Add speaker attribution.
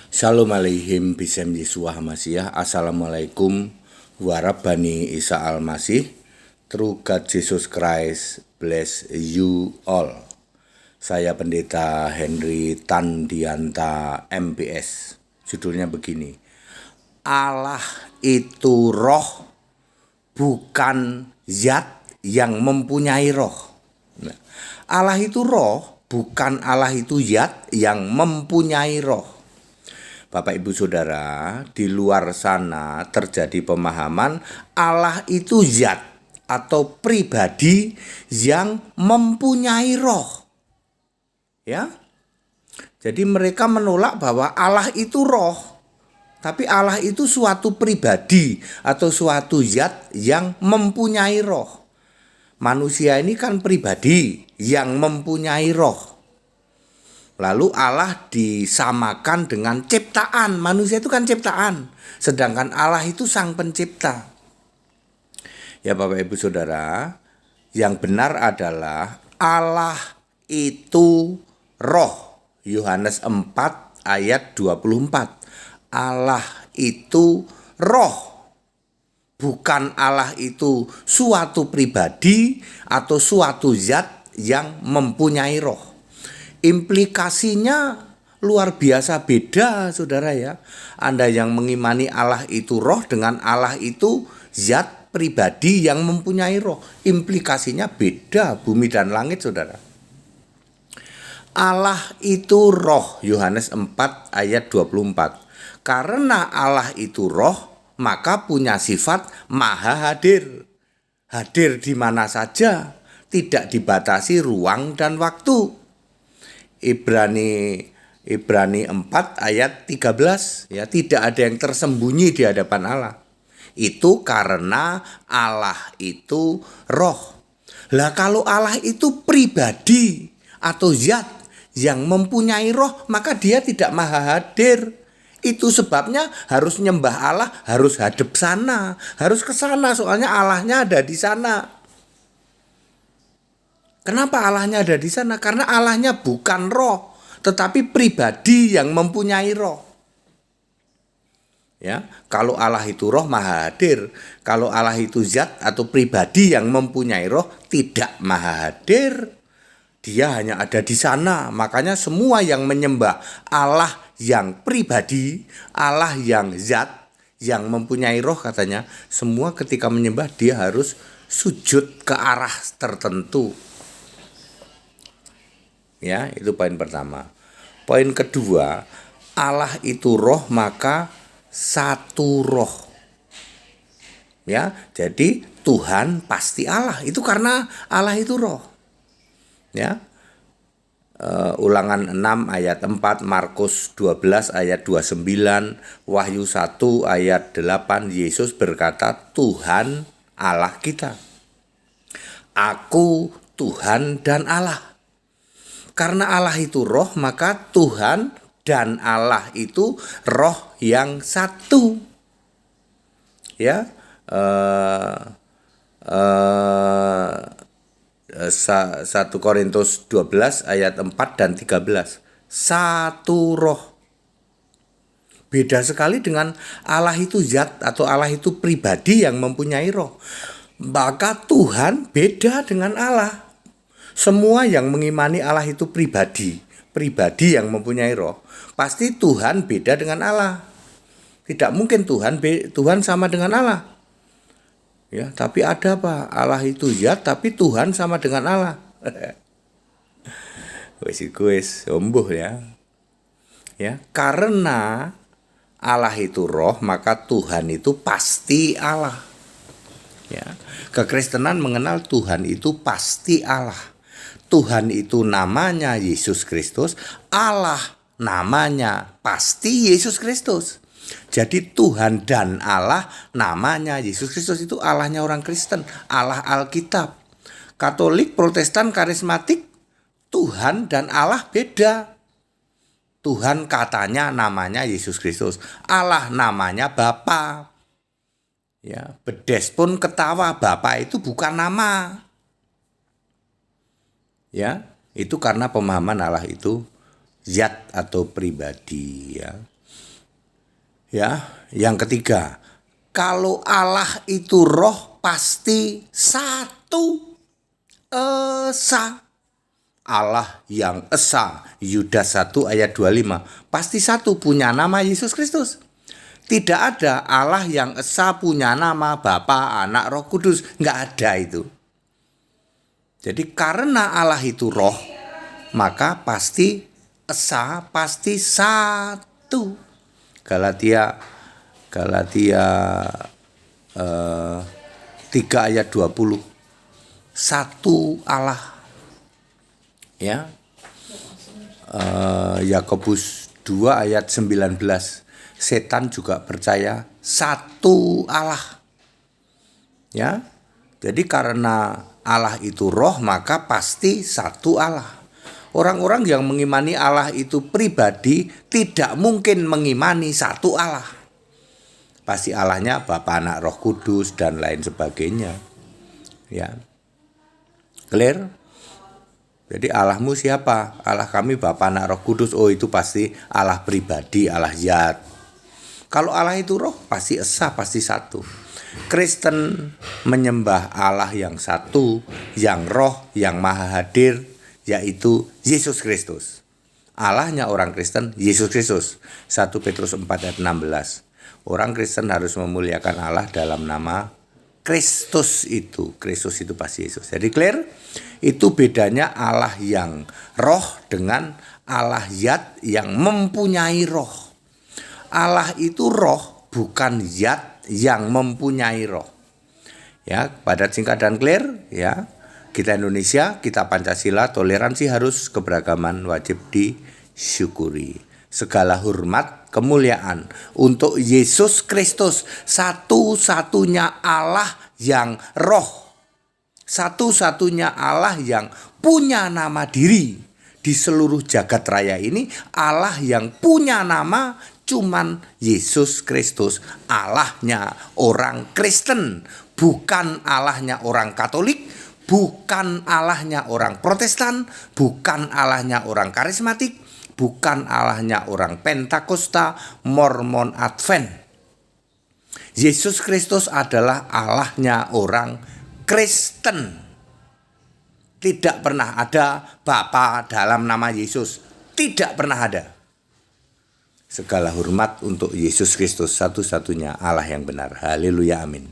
Speaker 1: Shalom alaihim bisem Yesua Hamasiah. Assalamualaikum warabani Isa Al-Masih. True God Jesus Christ bless you all. Saya Pendeta Henry Tandianta MPS. Judulnya begini: Allah itu roh, bukan zat yang mempunyai roh. Allah itu roh, bukan Allah itu zat yang mempunyai roh. Bapak Ibu Saudara, di luar sana terjadi pemahaman Allah itu zat atau pribadi yang mempunyai roh. Ya. Jadi mereka menolak bahwa Allah itu roh, tapi Allah itu suatu pribadi atau suatu zat yang mempunyai roh. Manusia ini kan pribadi yang mempunyai roh. Lalu Allah disamakan dengan ciptaan. Manusia itu kan ciptaan, sedangkan Allah itu sang pencipta. Ya Bapak Ibu Saudara, yang benar adalah Allah itu roh. Yohanes 4 ayat 24. Allah itu roh. Bukan Allah itu suatu pribadi atau suatu zat yang mempunyai roh. Implikasinya luar biasa beda, saudara ya. Anda yang mengimani Allah itu roh dengan Allah itu zat pribadi yang mempunyai roh. Implikasinya beda bumi dan langit, saudara. Allah itu roh, Yohanes 4 ayat 24. Karena Allah itu roh, maka punya sifat maha hadir. Hadir di mana saja, tidak dibatasi ruang dan waktu. Ibrani 4 ayat 13, ya, tidak ada yang tersembunyi di hadapan Allah. Itu karena Allah itu roh. Lah kalau Allah itu pribadi atau zat yang mempunyai roh, maka dia tidak maha hadir. Itu sebabnya harus nyembah Allah, harus hadap sana, harus ke sana, soalnya Allahnya ada di sana. Kenapa Allahnya ada di sana? Karena Allahnya bukan roh, tetapi pribadi yang mempunyai roh. Ya, kalau Allah itu roh maha hadir. Kalau Allah itu zat atau pribadi yang mempunyai roh tidak maha hadir. Dia hanya ada di sana. Makanya semua yang menyembah Allah yang pribadi, Allah yang zat, yang mempunyai roh katanya, semua ketika menyembah dia harus sujud ke arah tertentu. Ya, itu poin pertama. Poin kedua, Allah itu roh, maka satu roh. Ya, jadi Tuhan pasti Allah. Itu karena Allah itu roh. Ya. Ulangan 6 ayat 4, Markus 12 ayat 29, Wahyu 1 ayat 8, Yesus berkata, Tuhan Allah kita. Aku Tuhan dan Allah. Karena Allah itu roh, maka Tuhan dan Allah itu roh yang satu. Ya, 1 Korintus 12 ayat 4 dan 13. Satu roh. Beda sekali dengan Allah itu zat atau Allah itu pribadi yang mempunyai roh. Maka Tuhan beda dengan Allah. Semua yang mengimani Allah itu pribadi yang mempunyai roh, pasti Tuhan beda dengan Allah. Tidak mungkin Tuhan sama dengan Allah. Ya, tapi ada apa? Allah itu zat tapi Tuhan sama dengan Allah. Wes sembuh ya. Ya, karena Allah itu roh, maka Tuhan itu pasti Allah. Ya, kekristenan mengenal Tuhan itu pasti Allah. Tuhan itu namanya Yesus Kristus, Allah namanya pasti Yesus Kristus. Jadi Tuhan dan Allah namanya Yesus Kristus, itu Allahnya orang Kristen, Allah Alkitab. Katolik, Protestan, Karismatik, Tuhan dan Allah beda. Tuhan katanya namanya Yesus Kristus, Allah namanya Bapa. Ya, bedes pun ketawa, Bapa itu bukan nama. Ya, itu karena pemahaman Allah itu zat atau pribadi, ya. Ya, yang ketiga, kalau Allah itu roh pasti satu esa. Allah yang esa, Yudas 1 ayat 25, pasti satu, punya nama Yesus Kristus. Tidak ada Allah yang esa punya nama Bapa, Anak, Roh Kudus. Nggak ada itu. Jadi karena Allah itu roh, maka pasti esa, pasti satu. Galatia 3 ayat 20. Satu Allah. Ya. Yakobus 2 ayat 19. Setan juga percaya satu Allah. Ya. Jadi karena Allah itu roh, maka pasti satu Allah. Orang-orang yang mengimani Allah itu pribadi tidak mungkin mengimani satu Allah. Pasti Allahnya Bapa, Anak, Roh Kudus dan lain sebagainya. Ya. Clear? Jadi Allahmu siapa? Allah kami Bapa, Anak, Roh Kudus. Oh, itu pasti Allah pribadi, Allah zat. Kalau Allah itu roh, pasti esa, pasti satu. Kristen menyembah Allah yang satu, yang roh, yang maha hadir, yaitu Yesus Kristus. Allahnya orang Kristen, Yesus Kristus. 1 Petrus 4 ayat 16. Orang Kristen harus memuliakan Allah dalam nama Kristus itu. Kristus itu pasti Yesus. Jadi clear? Itu bedanya Allah yang roh dengan Allah zat yang mempunyai roh. Allah itu roh, bukan zat yang mempunyai roh. Ya, padat, singkat dan clear. Ya, kita Indonesia, kita Pancasila, toleransi harus, keberagaman wajib disyukuri. Segala hormat, kemuliaan untuk Yesus Kristus, satu-satunya Allah yang roh. Satu-satunya Allah yang punya nama diri. Di seluruh jagat raya ini, Allah yang punya nama cuman Yesus Kristus. Allahnya orang Kristen, bukan Allahnya orang Katolik, bukan Allahnya orang Protestan, bukan Allahnya orang karismatik, bukan Allahnya orang Pentakosta, Mormon, Advent. Yesus Kristus adalah Allahnya orang Kristen. Tidak pernah ada Bapa dalam nama Yesus. Tidak pernah ada. Segala hormat untuk Yesus Kristus, satu-satunya Allah yang benar. Haleluya, amin.